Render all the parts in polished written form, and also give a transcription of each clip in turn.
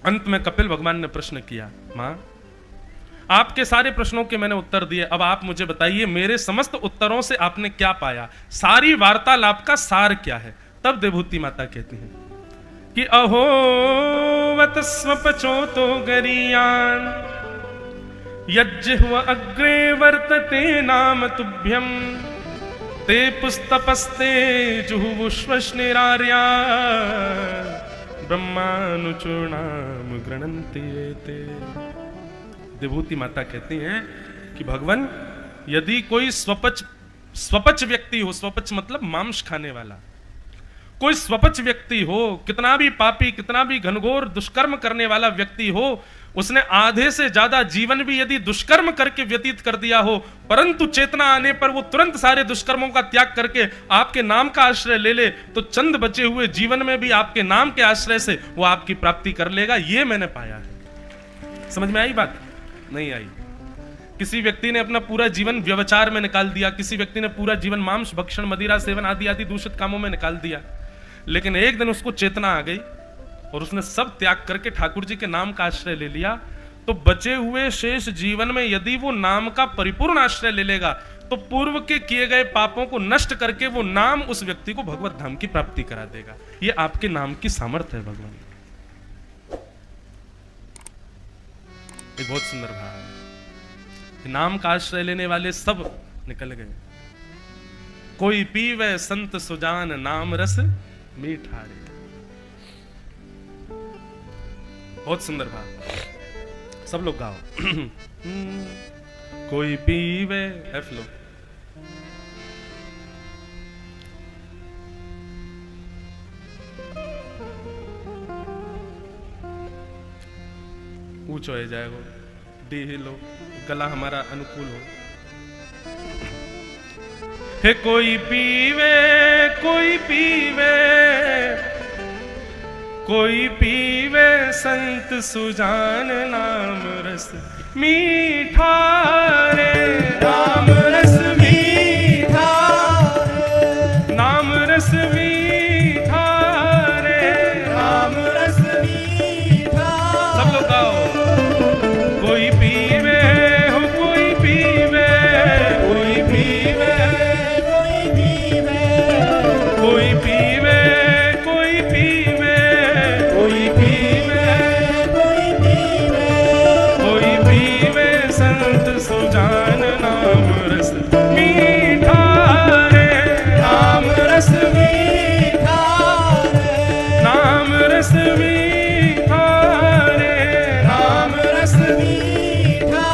अंत में कपिल भगवान ने प्रश्न किया, मां आपके सारे प्रश्नों के मैंने उत्तर दिए, अब आप मुझे बताइए मेरे समस्त उत्तरों से आपने क्या पाया, सारी वार्तालाप का सार क्या है। तब देवहूति माता कहती हैं कि अहो वत स्वपचो तो गरीयान यज्जिह्व अग्रे वर्तते नाम तुभ्यम ते पुस्तपस्ते जुहुवुष्वश्निरार्या ब्रह्मानुचूर्णाम गृणन्ति एते। देवहूति माता कहती हैं कि भगवान यदि कोई स्वपच व्यक्ति हो, स्वपच मतलब मांस खाने वाला, कोई स्वपच व्यक्ति हो, कितना भी पापी कितना भी घनघोर दुष्कर्म करने वाला व्यक्ति हो, उसने आधे से ज्यादा जीवन भी यदि दुष्कर्म करके व्यतीत कर दिया हो, परंतु चेतना आने पर वो तुरंत सारे दुष्कर्मों का त्याग करके आपके नाम का आश्रय ले ले, तो चंद बचे हुए जीवन में भी आपके नाम के आश्रय से वो आपकी प्राप्ति कर लेगा। ये मैंने पाया है। समझ में आई बात? नहीं आई। किसी व्यक्ति ने अपना पूरा जीवन व्यभिचार में निकाल दिया, किसी व्यक्ति ने पूरा जीवन मांस भक्षण मदिरा सेवन आदि आदि दूषित कामों में निकाल दिया, लेकिन एक दिन उसको चेतना आ गई और उसने सब त्याग करके ठाकुर जी के नाम का आश्रय ले लिया, तो बचे हुए शेष जीवन में यदि वो नाम का परिपूर्ण आश्रय ले लेगा तो पूर्व के किए गए पापों को नष्ट करके वो नाम उस व्यक्ति को भगवत धाम की प्राप्ति करा देगा। ये आपके नाम की सामर्थ्य है भगवान। एक बहुत सुंदर भाव है। नाम का आश्रय लेने वाले सब निकल गए। कोई पीवे संत सुजान नाम रस मीठा रे। बहुत सुंदर भाव, सब लोग गाओ। कोई पीवे, एफ लो। ऊंचो हो जाएगा, डी लो, गला हमारा अनुकूल हो। हे कोई पीवे, कोई पीवे, कोई पीवे संत सुजान नाम रस मीठा रे, नाम रस मीठा रे, नाम रस मीठा रे, नाम रस मीठा। सब लोग गाओ। कोई पीवे हो, कोई पीवे, कोई पीवे, कोई पीवे, कोई पीवे, कोई पीवे, कोई पीवे, कोई पीवे, कोई पीवे संत सुजान नाम रस मीठा रे, नाम रस मीठा रे, नाम रस मीठा रे, नाम रस मीठा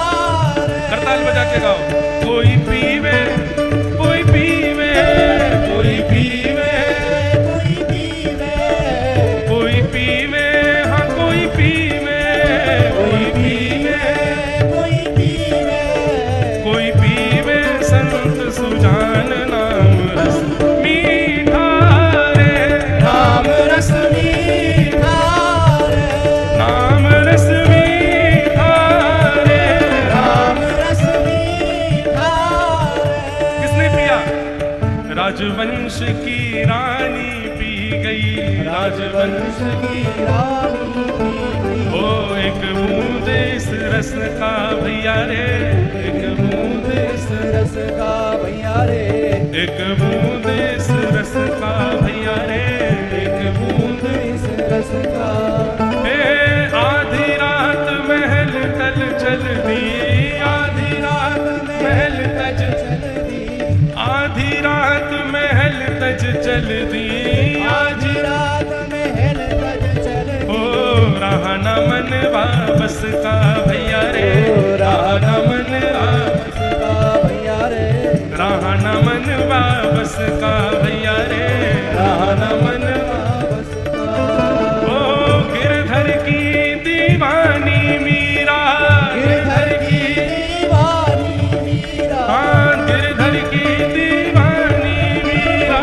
रे। करताल बजा के गाओ। कोई पीवे, कोई पीवे, कोई पीवे, कोई पीवे, कोई पीवे, हाँ कोई पीवे, कोई पीवे, कोई पीवे, कोई पीवे संत सुजान नाम रस मीठा रे, नाम रस मीठा रे, नाम रस मीठा रे, नाम रस मीठा रे। किसने पिया? राजवंश की रानी पी गई, राजवंश की रानी पी गई। ओ एक बूंद इस रस का भैया रे, एक बूंद इस रस का भैया रे, एक बूंद इस रस का भैया रे, एक बूंद इस रस का। हे आधी रात महल तल चल दी, आधी रात महल तज चल दी, आधी रात महल तज चल दी, आधी रात महल तज चल दी। ओ रहा न मन वापस का भैया रे, रहा न मन वापस का भैया रे, रहा न मन वापस का भैया रे, रहा न मन वापस का। ओ गिरधर की दीवानी मीरा, गिरधर की दीवानी मीरा, हाँ गिरधर की दीवानी मीरा,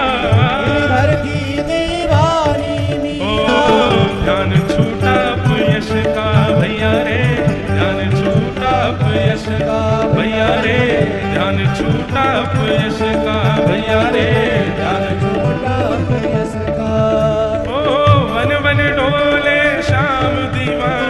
गिरधर की दीवानी मीरा। ओ ध्यान छूटा यश का भैया रे, ध्यान छूटा यश का भैया रे, ध्यान छूटा यश का भैया रे, ध्यान छूटा यश का। ओ वन वन डोले श्याम दीवान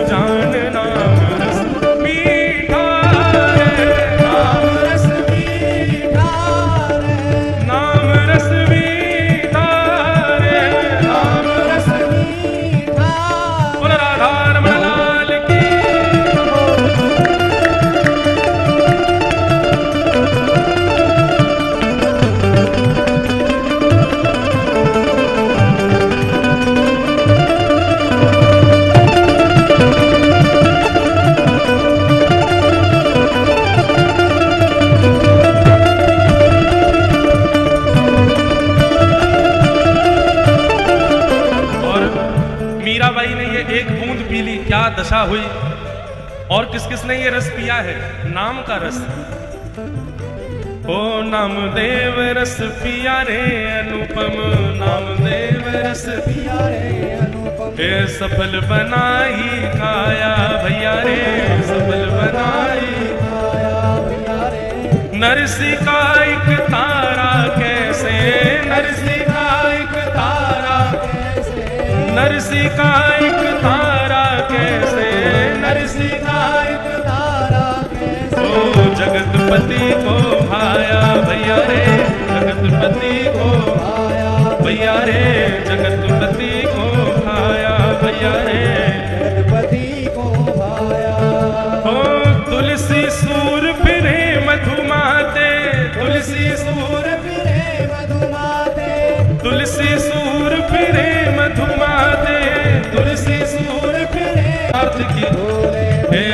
सुजान नाम रस मीठा रे, नाम रस मीठा रे, नाम रस मीठा रे, नाम रस मीठा। बोल राधा रमण लाल की। मीराबाई ने ये एक बूंद पी ली, क्या दशा हुई। और किस किस ने ये रस पिया है? नाम का रस। ओ नामदेव रस पिया रे अनुपम, नामदेव रस पिया रे अनुपम। हे सफल बनाई काया भैया रे, सफल बनाई काया भैया रे। नरसी का एक तारा कैसे, नरसी का एक तारा कैसे, नरसी का एक तारा कैसे, नरसी का एक तारा कैसे। ओ जगतपति को भाया भैया रे, जगतपति को भाया भैया रे, जगतपति को भाया भैया रे, जगतपति को भाया। ओ तुलसी सूर फिरे मधुमाते, तुलसी सूर फिरे मधुमाते, तुलसी सूर फिरे मधुमाते, तुलसी सूर फिरे पाठ की बोले, हे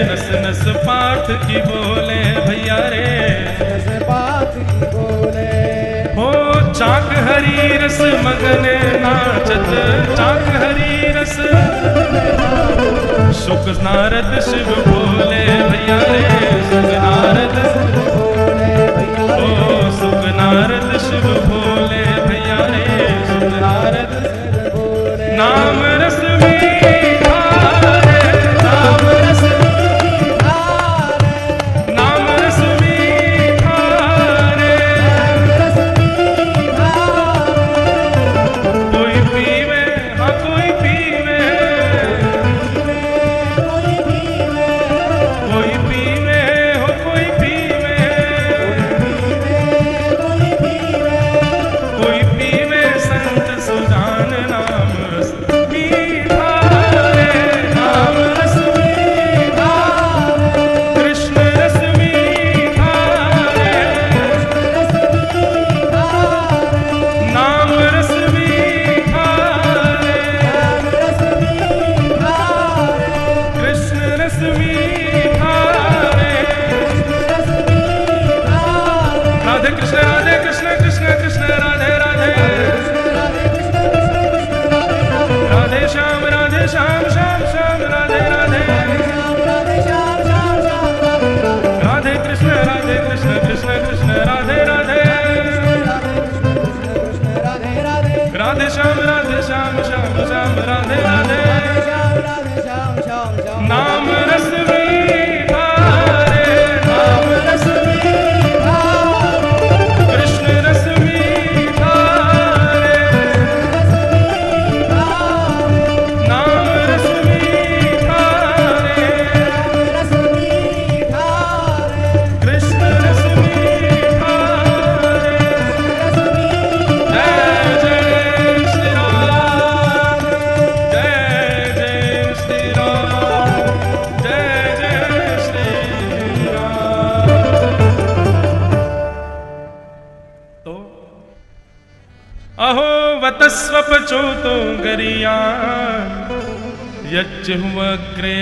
नस नस पाठ की बोले भैया रे, नस पाठ की बोले। हो चाक हरी रस मगन नाचत, चाक हरी रस सुख नारद शिव बोले भैया रे, सुख नारद बोले भैया रे, ओ सुख नारद शिव बोले भैया रे, सुख नारद बोले। नाम रस मीठा रे, नाम रस मीठा रे, नाम रस मीठा रे, नाम रस मीठा रे। कोई पीवे, हाँ कोई पीवे, कोई पीवे, हो कोई पीवे, कोई पीवे संत सुजान नाम रस मीठा रे, नाम रस मीठा रे, कृष्ण रस मीठा रे, नाम रस मीठा रे, कृष्ण रस मीठा रे। राधे कृष्ण राधे कृष्ण कृष्ण कृष्ण राधे राधे, राधे श्याम श्याम श्याम राधे राधे, राधे कृष्ण कृष्ण कृष्ण राधे राधे, राधे श्याम श्याम श्याम राधे राधे। नाम रस मीठा रे, नाम रस मीठा, कृष्ण रस मीठा रे, नाम रस मीठा रे, कृष्ण रस मीठा रे। जय जय श्री राम, जय जय श्री राम, जय जय श्री राम। तो अहो वतस्वपचोतो गरिया, यज्जुह्वग्रे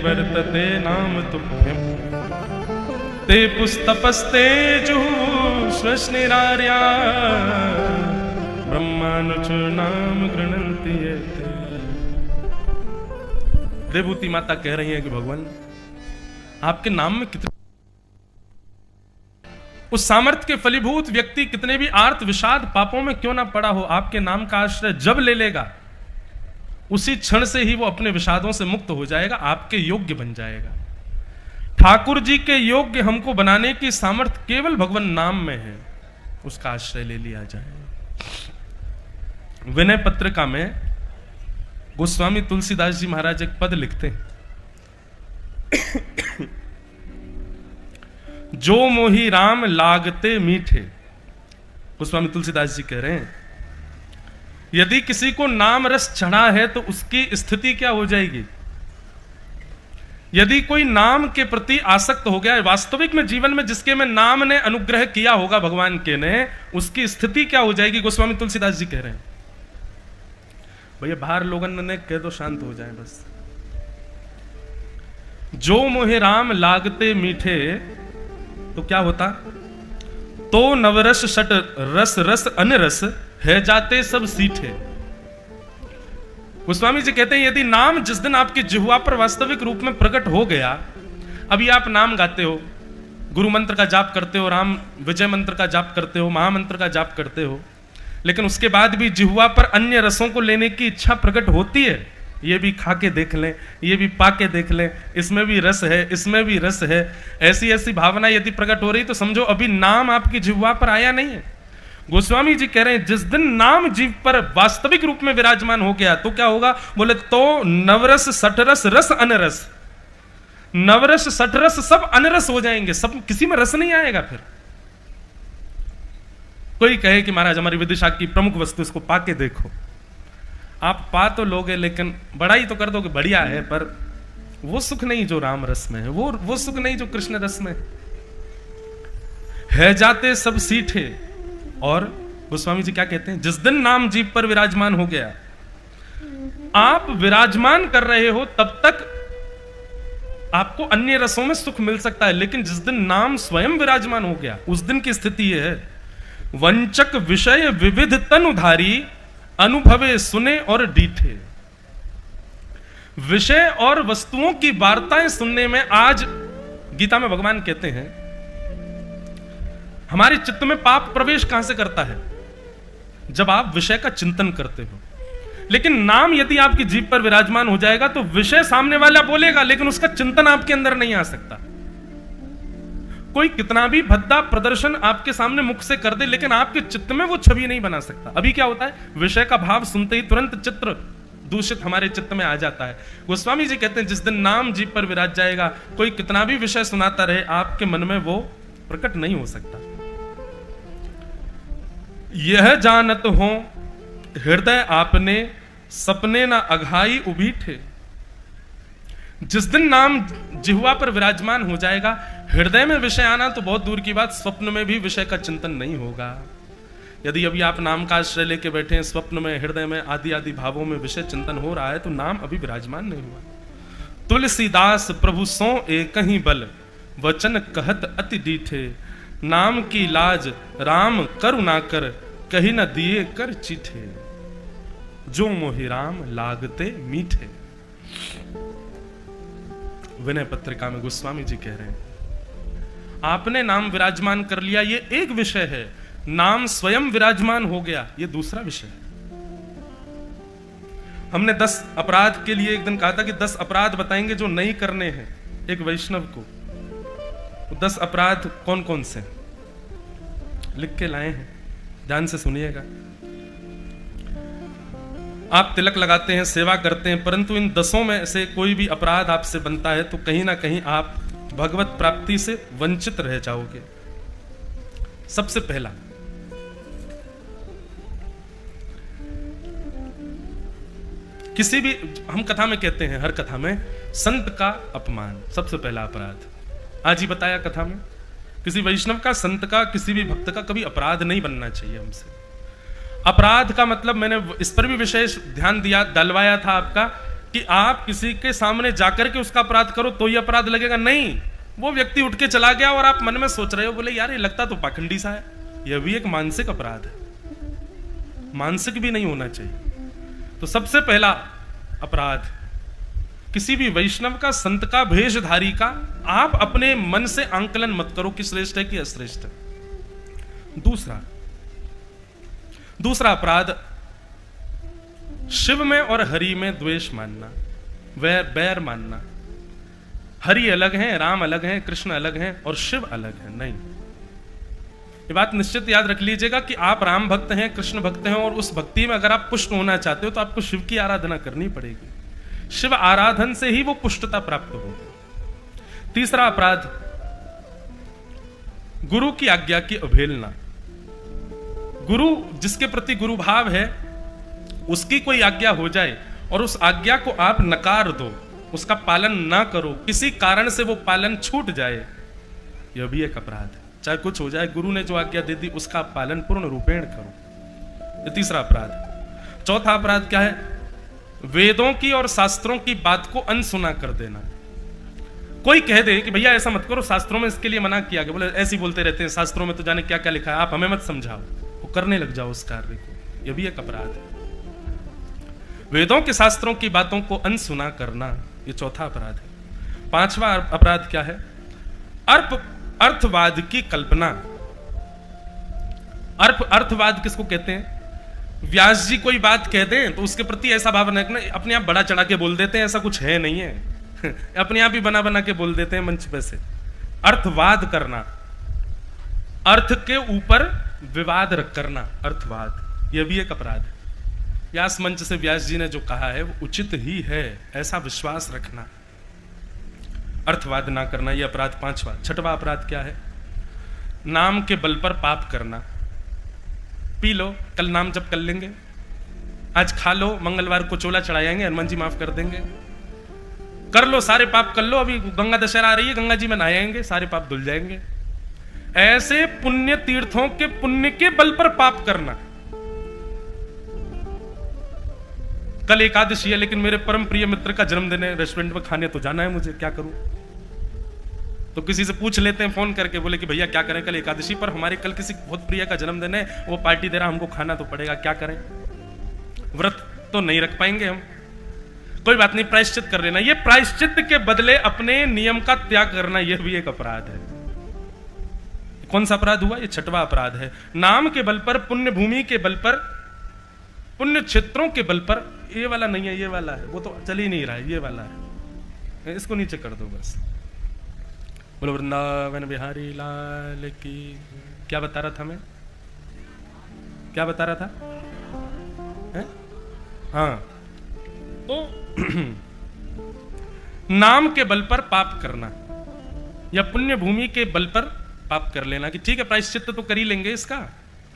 वर्तते नाम तुभ्यं, ते पुस्तपस्ते जुःश्वश्निरार्या, ब्रह्मानुच नाम गृह्णन्ति एते। देवभूति माता कह रही है कि भगवान आपके नाम में कितने, उस सामर्थ्य के फलीभूत व्यक्ति कितने भी आर्त विषाद पापों में क्यों ना पड़ा हो, आपके नाम का आश्रय जब ले लेगा उसी क्षण से ही वो अपने विषादों से मुक्त हो जाएगा, आपके योग्य बन जाएगा। ठाकुर जी के योग्य हमको बनाने की सामर्थ्य केवल भगवान नाम में है, उसका आश्रय ले लिया जाए। विनय पत्रिका में गोस्वामी तुलसीदास जी महाराज एक पद लिखते हैं, जो मोहि राम लागते मीठे। गोस्वामी तुलसीदास जी कह रहे हैं, यदि किसी को नाम रस चढ़ा है तो उसकी स्थिति क्या हो जाएगी? यदि कोई नाम के प्रति आसक्त हो गया है, वास्तविक में जीवन में जिसके में नाम ने अनुग्रह किया होगा भगवान के ने, उसकी स्थिति क्या हो जाएगी? गोस्वामी तुलसीदास जी कह रहे हैं। भैया बाहर लोगन ने कह दो शांत हो जाए बस। जो मोहे राम लागते मीठे, तो क्या होता? तो नवरस शट रस रस अनरस है जाते सब सीठे। गोस्वामी जी कहते हैं, यदि नाम जिस दिन आपकी जिह्वा पर वास्तविक रूप में प्रकट हो गया, अभी आप नाम गाते हो, गुरु मंत्र का जाप करते हो, राम विजय मंत्र का जाप करते हो, महामंत्र का जाप करते हो, लेकिन उसके बाद भी जिह्वा पर अन्य रसों को लेने की इच्छा प्रकट होती है। ये भी खा के देख लें, ये भी पा के देख लें, इसमें भी रस है, इसमें भी रस है, ऐसी ऐसी भावना यदि प्रकट हो रही तो समझो अभी नाम आपकी जिह्वा पर आया नहीं है। गोस्वामी जी कह रहे हैं, जिस दिन नाम जीव पर वास्तविक रूप में विराजमान हो गया तो क्या होगा? बोले तो नवरस सठरस रस अनरस, नवरस सठरस सब अनरस हो जाएंगे, सब किसी में रस नहीं आएगा। फिर कोई कहे कि महाराज हमारी विदिशा की प्रमुख वस्तु, इसको पाके देखो। आप पा तो लोगे लेकिन बड़ाई तो कर दोगे, बढ़िया है, पर वो सुख नहीं जो राम रस में है, वो सुख नहीं जो कृष्ण रस में है जाते सब सीठे। और गोस्वामी जी क्या कहते हैं, जिस दिन नाम जीव पर विराजमान हो गया, आप विराजमान कर रहे हो तब तक आपको अन्य रसों में सुख मिल सकता है, लेकिन जिस दिन नाम स्वयं विराजमान हो गया, उस दिन की स्थिति यह है, वंचक विषय विविध तन उधारी अनुभवे सुने और डीठे। विषय और वस्तुओं की वार्ताएं सुनने में, आज गीता में भगवान कहते हैं, हमारे चित्त में पाप प्रवेश कहां से करता है? जब आप विषय का चिंतन करते हो। लेकिन नाम यदि आपकी जीभ पर विराजमान हो जाएगा तो विषय सामने वाला बोलेगा, लेकिन उसका चिंतन आपके अंदर नहीं आ सकता। कोई कितना भी भद्दा प्रदर्शन आपके सामने मुख से कर दे, लेकिन आपके चित्त में वो छवि नहीं बना सकता। अभी क्या होता है, विषय का भाव सुनते ही तुरंत चित्र दूषित हमारे चित्त में आ जाता है। गोस्वामी जी कहते हैं, जिस दिन नाम जीभ पर विराज जाएगा, कोई कितना भी विषय सुनाता रहे, आपके मन में वो प्रकट नहीं हो सकता। यह जानत हो हृदय आपने, सपने न अघाई उभीठे। जिस दिन नाम जिह्वा पर विराजमान हो जाएगा, हृदय में विषय आना तो बहुत दूर की बात, स्वप्न में भी विषय का चिंतन नहीं होगा। यदि अभी आप नाम का आश्रय लेके बैठे हैं, स्वप्न में, हृदय में, आदि आदि भावों में विषय चिंतन हो रहा है, तो नाम अभी विराजमान नहीं हुआ। तुलसीदास प्रभु सो एक ही बल, वचन कहत अति डीठे। नाम की लाज राम करुणा कर, कहीं न दिए कर चीठे। जो मोहि राम लागते मीठे। विनय पत्रिका में गोस्वामी जी कह रहे हैं, आपने नाम विराजमान कर लिया, ये एक विषय है, नाम स्वयं विराजमान हो गया, ये दूसरा विषय है। हमने 10 अपराध के लिए एक दिन कहा था कि 10 अपराध बताएंगे जो नहीं करने हैं एक वैष्णव को। 10 अपराध कौन कौन से लिख के लाए हैं, ध्यान से सुनिएगा। आप तिलक लगाते हैं, सेवा करते हैं, परंतु इन 10 में से कोई भी अपराध आपसे बनता है तो कहीं ना कहीं आप भगवत प्राप्ति से वंचित रह जाओगे। सबसे पहला, किसी भी, हम कथा में कहते हैं, हर कथा में, संत का अपमान सबसे पहला अपराध। आज ही बताया कथा में, किसी वैष्णव का, संत का, किसी भी भक्त का कभी अपराध नहीं बनना चाहिए हमसे। अपराध का मतलब, मैंने इस पर भी विशेष ध्यान दिया, डलवाया था आपका, कि आप किसी के सामने जाकर के उसका अपराध करो तो ही अपराध लगेगा, नहीं। वो व्यक्ति उठ के चला गया और आप मन में सोच रहे हो, बोले यार ये लगता तो पाखंडी सा है, यह भी एक मानसिक अपराध है, मानसिक भी नहीं होना चाहिए। तो सबसे पहला अपराध, किसी भी वैष्णव का, संत का, भेषधारी का आप अपने मन से आंकलन मत करो कि श्रेष्ठ है कि अश्रेष्ठ है। दूसरा अपराध, शिव में और हरि में द्वेष मानना, बैर मानना। हरि अलग हैं, राम अलग हैं, कृष्ण अलग हैं और शिव अलग है, नहीं। ये बात निश्चित याद रख लीजिएगा कि आप राम भक्त हैं, कृष्ण भक्त हैं, और उस भक्ति में अगर आप पुष्ट होना चाहते हो तो आपको शिव की आराधना करनी पड़ेगी। शिव आराधन से ही वो पुष्टता प्राप्त होगी। तीसरा अपराध, गुरु की आज्ञा की अवहेलना। गुरु, जिसके प्रति गुरु भाव है, उसकी कोई आज्ञा हो जाए और उस आज्ञा को आप नकार दो, उसका पालन ना करो, किसी कारण से वो पालन छूट जाए, यह भी एक अपराध है। चाहे कुछ हो जाए, गुरु ने जो आज्ञा दे दी उसका पालन पूर्ण रूपेण करो। ये तीसरा अपराध है। चौथा अपराध क्या है? वेदों की और शास्त्रों की बात को अनसुना कर देना। कोई कह दे कि भैया ऐसा मत करो, शास्त्रों में इसके लिए मना किया गया, बोले ऐसे ही बोलते रहते हैं, शास्त्रों में तो जाने क्या क्या लिखा है, आप हमें मत समझाओ, वो करने लग जाओ उस कार्य को, यह भी एक अपराध है। वेदों के शास्त्रों की बातों को अनसुना करना, यह चौथा अपराध है। पांचवा अपराध क्या है? अर्थवाद की कल्पना। अर्थवाद किसको कहते हैं? व्यास जी कोई बात कह दें तो उसके प्रति ऐसा भाव रखना, अपने आप बड़ा चढ़ा के बोल देते हैं, ऐसा कुछ है नहीं है अपने आप ही बना बना के बोल देते हैं मंच पे से। अर्थवाद करना, अर्थ के ऊपर विवाद रख करना, अर्थवाद, यह भी एक अपराध है। व्यास मंच से व्यास जी ने जो कहा है वो उचित ही है, ऐसा विश्वास रखना, अर्थवाद ना करना, यह अपराध पांचवा। छठवां अपराध क्या है? नाम के बल पर पाप करना। पी लो, कल नाम जप कर लेंगे, आज खा लो, मंगलवार को चोला चढ़ाएंगे, हनुमान जी माफ कर देंगे, कर लो, सारे पाप कर लो, अभी गंगा दशहरा आ रही है, गंगा जी में नहाएंगे, सारे पाप धुल जाएंगे। ऐसे पुण्य तीर्थों के पुण्य के बल पर पाप करना। कल एकादशी है लेकिन मेरे परम प्रिय मित्र का जन्मदिन है, रेस्टोरेंट में खाने तो जाना है मुझे, क्या करूं? तो किसी से पूछ लेते हैं फोन करके, बोले कि भैया क्या करें, कल एकादशी पर हमारे कल किसी बहुत प्रिय का जन्मदिन है, वो पार्टी दे रहा, हमको खाना तो पड़ेगा, क्या करें? व्रत तो नहीं रख पाएंगे हम, कोई बात नहीं, प्रायश्चित कर लेना। ये प्रायश्चित के बदले अपने नियम का त्याग करना, यह भी एक अपराध है। कौन सा अपराध हुआ? ये छठवां अपराध है। नाम के बल पर, पुण्य भूमि के बल पर, पुण्य क्षेत्रों के बल पर, ये वाला नहीं है, ये वाला है, वो तो चल ही नहीं रहा है, ये वाला है, इसको नीचे कर दो बस। बोलो वृंदावन बिहारी लाल की। क्या बता रहा था मैं? क्या बता रहा था? है? हाँ, तो नाम के बल पर पाप करना या पुण्य भूमि के बल पर पाप कर लेना कि ठीक है प्रायश्चित तो कर ही लेंगे, इसका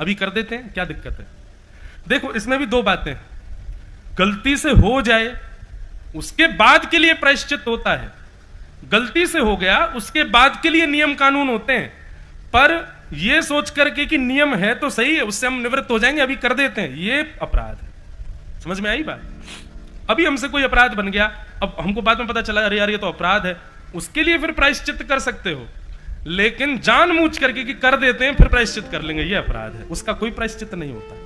अभी कर देते हैं, क्या दिक्कत है? देखो इसमें भी दो बातें, गलती से हो जाए उसके बाद के लिए प्रायश्चित होता है, गलती से हो गया उसके बाद के लिए नियम कानून होते हैं, पर यह सोच करके कि नियम है तो सही है, उससे हम निवृत्त हो जाएंगे, अभी कर देते हैं, ये अपराध है। समझ में आई बात? अभी हमसे कोई अपराध बन गया, अब हमको बाद में पता चला अरे यार ये तो अपराध है, उसके लिए फिर प्रायश्चित कर सकते हो, लेकिन जानबूझ करके कि कर देते हैं फिर प्रायश्चित कर लेंगे, ये अपराध है, उसका कोई प्रायश्चित नहीं होता।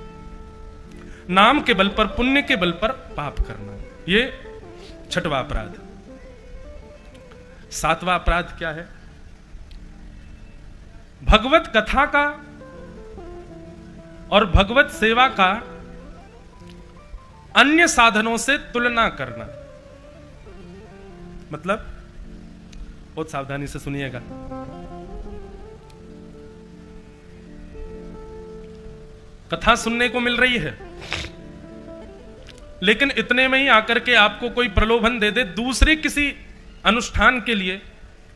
नाम के बल पर, पुण्य के बल पर पाप करना, ये छठवां अपराध। सातवां अपराध क्या है? भगवत कथा का और भगवत सेवा का अन्य साधनों से तुलना करना। मतलब बहुत सावधानी से सुनिएगा, कथा सुनने को मिल रही है लेकिन इतने में ही आकर के आपको कोई प्रलोभन दे दे दूसरे किसी अनुष्ठान के लिए,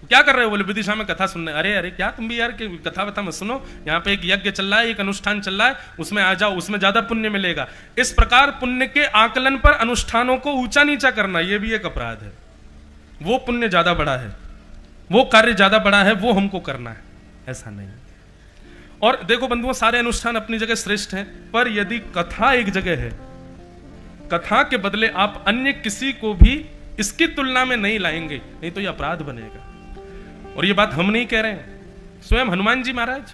क्या कर रहे हो? बोले विदिशा में कथा सुनने। अरे अरे क्या तुम भी यार कथा वथा मत सुनो, यहाँ पे एक यज्ञ चल रहा है, एक अनुष्ठान चल रहा है, उसमें आ जाओ, उसमें ज्यादा पुण्य मिलेगा। इस प्रकार पुण्य के आकलन पर अनुष्ठानों को ऊंचा नीचा करना, यह भी एक अपराध है। वो पुण्य ज्यादा बड़ा है, वो कार्य ज्यादा बड़ा है, वो हमको करना है, ऐसा नहीं। और देखो बंधुओं, सारे अनुष्ठान अपनी जगह श्रेष्ठ हैं, पर यदि कथा एक जगह है, कथा के बदले आप अन्य किसी को भी इसकी तुलना में नहीं लाएंगे, नहीं तो यह अपराध बनेगा। और यह बात हम नहीं कह रहे हैं, स्वयं हनुमान जी महाराज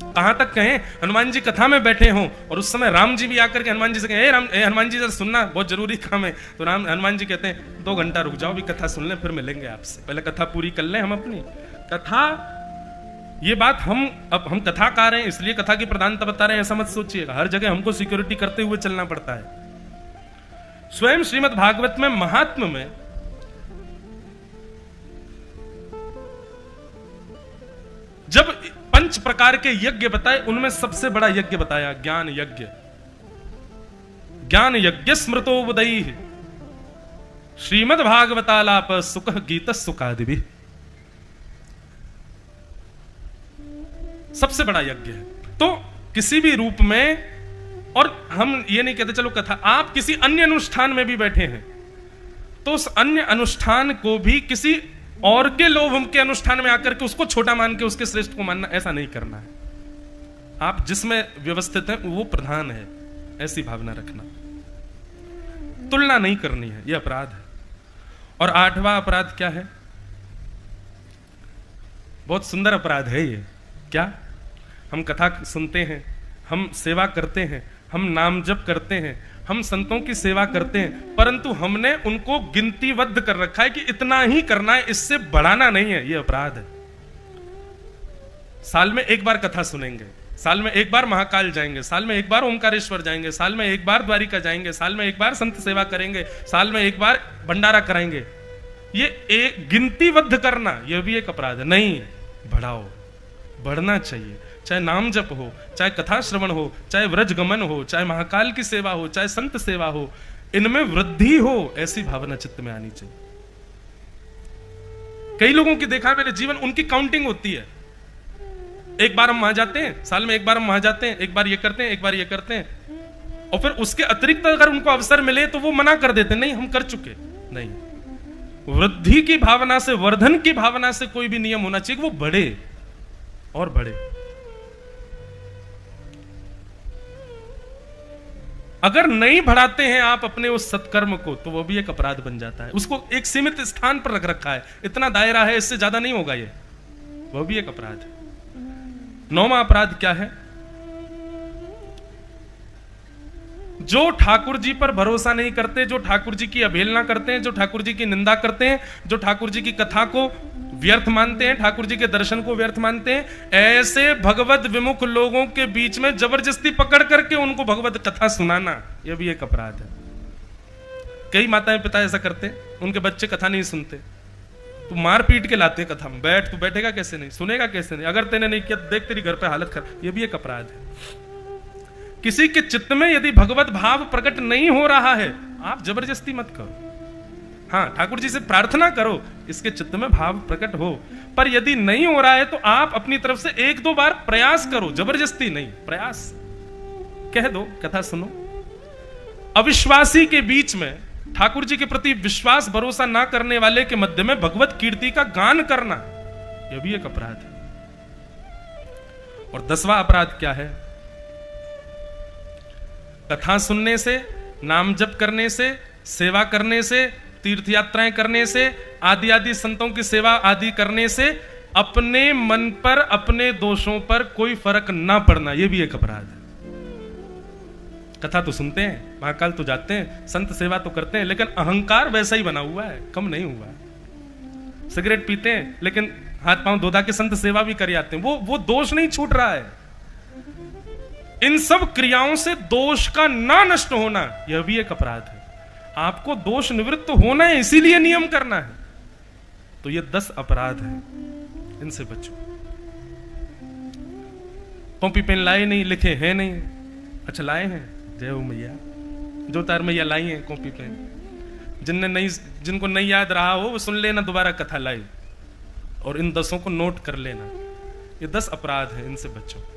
कहां तक कहें, हनुमान जी कथा में बैठे हों और उस समय राम जी भी आकर के हनुमान जी से कहें हनुमान जी जरा सुनना, बहुत जरूरी काम है। तो हनुमान जी कहते हैं 2 घंटा रुक जाओ, भी कथा सुन लें, फिर मिलेंगे आपसे, पहले कथा पूरी कर लें हम अपनी। कथा, ये बात हम कथाकार हैं इसलिए कथा की प्रधानता बता रहे हैं, ऐसा मत सोचिएगा। हर जगह हमको सिक्योरिटी करते हुए चलना पड़ता है। स्वयं श्रीमद् भागवत में महात्म में जब पंच 5 प्रकार के यज्ञ बताए, उनमें सबसे बड़ा यज्ञ बताया ज्ञान यज्ञ। ज्ञान यज्ञ स्मृतोपदयी श्रीमद् भागवतालाप सुख गीत सुखादि, सबसे बड़ा यज्ञ है। तो किसी भी रूप में, और हम ये नहीं कहते चलो कथा, आप किसी अन्य अनुष्ठान में भी बैठे हैं तो उस अन्य अनुष्ठान को भी किसी और के लोभ के अनुष्ठान में आकर के उसको छोटा मान के उसके श्रेष्ठ को मानना, ऐसा नहीं करना है। आप जिसमें व्यवस्थित हैं वो प्रधान है, ऐसी भावना रखना। तुलना नहीं करनी है, यह अपराध है। और 8वां अपराध क्या है? बहुत सुंदर अपराध है ये। क्या? हम कथा सुनते हैं, हम सेवा करते हैं, हम नाम जप करते हैं, हम संतों की सेवा करते हैं, परंतु हमने उनको गिनतीबद्ध कर रखा है कि इतना ही करना है, इससे बढ़ाना नहीं है। यह अपराध है। साल में एक बार कथा सुनेंगे, साल में एक बार महाकाल जाएंगे, साल में एक बार ओमकारेश्वर जाएंगे, साल में एक बार द्वारिका जाएंगे, साल में एक बार संत सेवा करेंगे, साल में एक बार भंडारा कराएंगे। ये एक गिनतीबद्ध करना, यह भी एक अपराध है। नहीं, बढ़ाओ, बढ़ना चाहिए। चाहे नाम जप हो, चाहे कथा श्रवण हो, चाहे व्रज गमन हो, चाहे महाकाल की सेवा हो, चाहे संत सेवा हो, इनमें वृद्धि हो, ऐसी भावना चित्त में आनी चाहिए। कई लोगों की देखा मैंने जीवन, उनकी काउंटिंग होती है। एक बार हम वहां जाते हैं, साल में एक बार हम वहां जाते हैं, एक बार ये करते हैं, एक बार ये करते हैं, और फिर उसके अतिरिक्त अगर उनको अवसर मिले तो वो मना कर देते, नहीं हम कर चुके। नहीं, वृद्धि की भावना से, वर्धन की भावना से कोई भी नियम होना चाहिए कि वो बढ़े और बढ़े। अगर नहीं बढ़ाते हैं आप अपने उस सत्कर्म को तो वो भी एक अपराध बन जाता है। उसको एक सीमित स्थान पर रख रखा है, इतना दायरा है, इससे ज्यादा नहीं होगा, ये वो भी एक अपराध है। 9वां अपराध क्या है? जो ठाकुर जी पर भरोसा नहीं करते, जो ठाकुर जी की अवहेलना करते हैं, जो ठाकुर जी की निंदा करते हैं, जो ठाकुर जी की कथा को व्यर्थ मानते हैं, ठाकुर जी के दर्शन को व्यर्थ मानते हैं, ऐसे भगवत विमुख लोगों के बीच में जबरदस्ती पकड़ करके उनको भगवत कथा सुनाना, यह भी एक अपराध है। कई माताएं पिता ऐसा करते हैं, उनके बच्चे कथा नहीं सुनते तो मार पीट के लाते कथा में, बैठ, तू बैठेगा कैसे नहीं, सुनेगा कैसे नहीं, अगर तेने नहीं किया देख तेरी घर पे हालत खराब। यह भी एक अपराध है। किसी के चित्त में यदि भगवत भाव प्रकट नहीं हो रहा है, आप जबरदस्ती मत करो। हाँ, ठाकुर जी से प्रार्थना करो इसके चित्त में भाव प्रकट हो, पर यदि नहीं हो रहा है तो आप अपनी तरफ से 1-2 बार प्रयास करो, जबरदस्ती नहीं, प्रयास। कह दो कथा सुनो। अविश्वासी के बीच में ठाकुर जी के प्रति विश्वास भरोसा ना करने वाले के मध्य में भगवत कीर्ति का गान करना, यह भी एक अपराध है। और 10वां अपराध क्या है? कथा सुनने से, नाम जप करने से, सेवा करने से, तीर्थ यात्राएं करने से, आदि आदि संतों की सेवा आदि करने से अपने मन पर, अपने दोषों पर कोई फर्क ना पड़ना, यह भी एक अपराध है। कथा तो सुनते हैं, महाकाल तो जाते हैं, संत सेवा तो करते हैं, लेकिन अहंकार वैसा ही बना हुआ है, कम नहीं हुआ है। सिगरेट पीते हैं लेकिन हाथ पांव धोधा के संत सेवा भी कर आते हैं, वो दोष नहीं छूट रहा है। इन सब क्रियाओं से दोष का ना नष्ट होना, यह भी एक अपराध है। आपको दोष निवृत्त होना है, इसीलिए नियम करना है। तो ये 10 अपराध हैं, इनसे बचो। कॉपी पेन लाए नहीं, लिखे हैं नहीं, अच्छा लाए हैं, जय हो मैया, जो तार मैया लाई हैं कॉपी पेन। जिनको नहीं याद रहा हो वो सुन लेना, दोबारा कथा लाई, और इन 10 को नोट कर लेना। ये 10 अपराध हैं, इनसे बचो।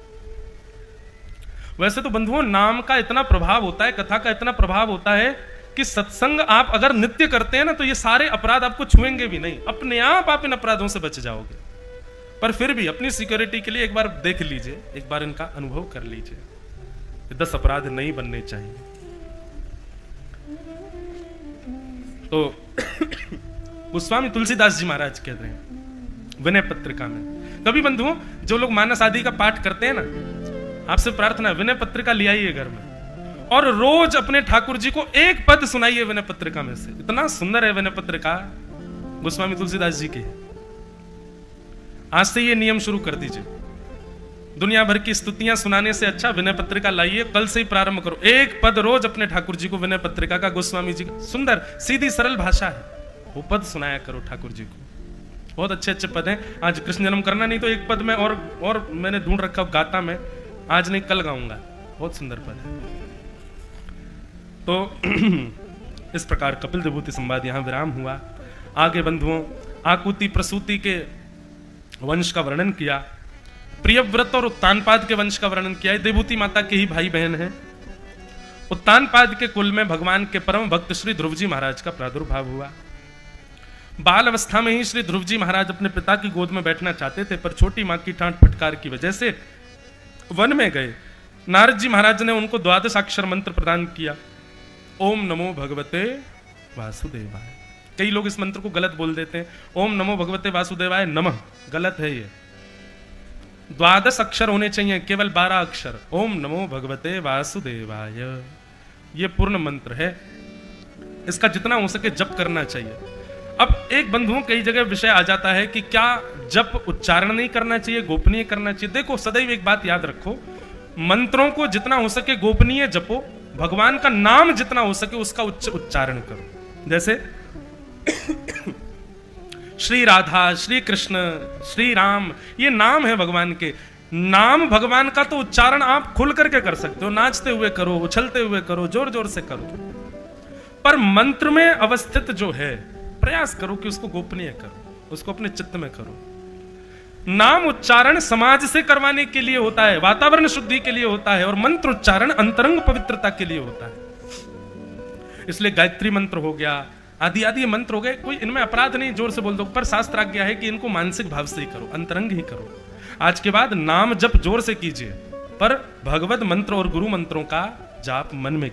वैसे तो बंधुओं, नाम का इतना प्रभाव होता है, कथा का इतना प्रभाव होता है कि सत्संग आप अगर नित्य करते हैं ना तो ये सारे अपराध आपको छुएंगे भी नहीं, अपने आप इन अपराधों से बच जाओगे। पर फिर भी अपनी सिक्योरिटी के लिए एक बार देख लीजिए, एक बार इनका अनुभव कर लीजिए। ये 10 अपराध नहीं बनने चाहिए। तो गोस्वामी तुलसीदास जी महाराज कहते हैं विनय पत्रिका में, कभी बंधुओं जो लोग मानस आदि का पाठ करते हैं ना, आपसे प्रार्थना है विनय पत्रिका ले आइए घर में, और रोज अपने ठाकुर जी को एक पद सुनाइए विनय पत्रिका में से। इतना सुंदर है विनय पत्रिका, गोस्वामी तुलसीदास जी की। आज से ये नियम शुरू कर दीजिए। दुनिया भर की स्तुतियां सुनाने से अच्छा विनय पत्रिका लाइए, कल से ही प्रारंभ करो। एक पद रोज अपने ठाकुर जी को विनय पत्रिका का, गोस्वामी जी का, सुंदर सीधी सरल भाषा है, वो पद सुनाया करो ठाकुर जी को। बहुत अच्छे अच्छे पद हैं। आज कृष्ण जन्म करना नहीं तो एक पद में और मैंने ढूंढ रखा गाता में, आज नहीं कल गाऊंगा, बहुत सुंदर पद है। तो इस प्रकार कपिल विभूति संवाद यहां विराम हुआ। आगे बंधुओं आकुति प्रसूति के वंश का वर्णन किया, प्रियव्रत और उत्तानपाद के वंश का वर्णन किया। देवभूति माता के ही भाई बहन हैं। उत्तानपाद के कुल में भगवान के परम भक्त श्री ध्रुव जी महाराज का प्रादुर्भाव हुआ। बाल अवस्था में ही श्री ध्रुव जी महाराज अपने पिता की गोद में बैठना चाहते थे, पर छोटी मां की डांट फटकार की वजह से वन में गए। नारद जी महाराज ने उनको 12 अक्षर मंत्र प्रदान किया, ओम नमो भगवते वासुदेवाय। कई लोग इस मंत्र को गलत बोल देते हैं, ओम नमो भगवते वासुदेवाय नमः, गलत है ये। 12 अक्षर होने चाहिए, केवल 12 अक्षर, ओम नमो भगवते वासुदेवाय, ये पूर्ण मंत्र है। इसका जितना हो सके जप करना चाहिए। अब एक बंधुओं कई जगह विषय आ जाता है कि क्या जप उच्चारण नहीं करना चाहिए, गोपनीय करना चाहिए। देखो सदैव एक बात याद रखो, मंत्रों को जितना हो सके गोपनीय जपो, भगवान का नाम जितना हो सके उसका उच्चारण करो। जैसे श्री राधा, श्री कृष्ण, श्री राम, ये नाम है भगवान के। नाम भगवान का तो उच्चारण आप खुल करके कर सकते हो, नाचते हुए करो, उछलते हुए करो, जोर जोर से करो, पर मंत्र में अवस्थित जो है प्रयास करो कि उसको गोपनीय करो, उसको अपने चित्त में करो। नाम उच्चारण समाज से करवाने के लिए होता है, वातावरण शुद्धि के लिए होता है, और मंत्र उच्चारण अंतरंग पवित्रता के लिए होता है। इसलिए गायत्री मंत्र हो गया, आदि आदि मंत्र हो गए, कोई इनमें अपराध नहीं, जोर से बोल दो, पर शास्त्र आज्ञा है कि इनको मानसिक भाव से ही करो, अंतरंग ही करो। आज के बाद नाम जप जोर से कीजिए, पर भगवत मंत्र और गुरु मंत्रों का जाप मन में